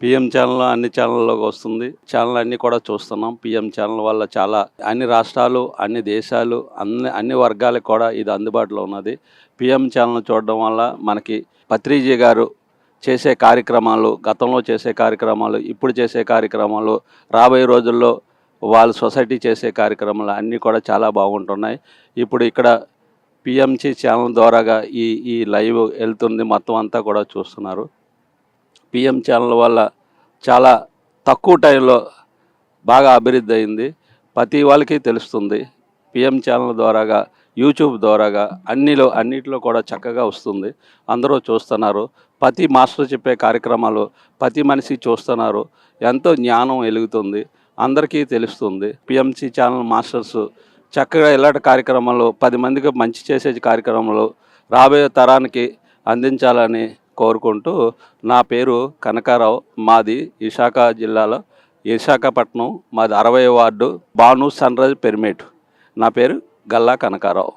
PM channel అన్ని ఛానల్లోకి వస్తుంది. ఛానల్ అన్నీ కూడా చూస్తున్నాం. పిఎం ఛానల్ వల్ల చాలా అన్ని రాష్ట్రాలు, అన్ని దేశాలు, అన్ని వర్గాలకు కూడా ఇది అందుబాటులో ఉన్నది. పిఎం ఛానల్ చూడడం వల్ల మనకి పత్రిజీ గారు చేసే కార్యక్రమాలు, గతంలో చేసే కార్యక్రమాలు, ఇప్పుడు చేసే కార్యక్రమాలు, రాబోయే రోజుల్లో వాళ్ళ సొసైటీ చేసే కార్యక్రమాలు అన్నీ కూడా చాలా బాగుంటున్నాయి. ఇప్పుడు ఇక్కడ పిఎంసి ఛానల్ ద్వారాగా ఈ లైవ్ వెళ్తుంది, మొత్తం అంతా కూడా చూస్తున్నారు. పిఎం ఛానల్ వల్ల చాలా తక్కువ టైంలో బాగా అభివృద్ధి అయింది. ప్రతి వాళ్ళకి తెలుస్తుంది. పిఎం ఛానల్ ద్వారాగా, యూట్యూబ్ ద్వారాగా అన్నిటిలో కూడా చక్కగా వస్తుంది. అందరూ చూస్తున్నారు. ప్రతి మాస్టర్ చెప్పే కార్యక్రమాలు ప్రతి మనిషి చూస్తున్నారు. ఎంతో జ్ఞానం వెలుగుతుంది, అందరికీ తెలుస్తుంది. పిఎంసి ఛానల్ మాస్టర్స్ చక్కగా ఇలాంటి కార్యక్రమాలు 10 మందికి మంచి చేసే కార్యక్రమాలు రాబోయే తరానికి అందించాలని కోరుకుంటూ, నా పేరు కనకారావు, మాది విశాఖ జిల్లాలో విశాఖపట్నం, మాది 60వ వార్డు, భాను సన్రైజ్ పిరమిడ్. నా పేరు గల్లా కనకారావు.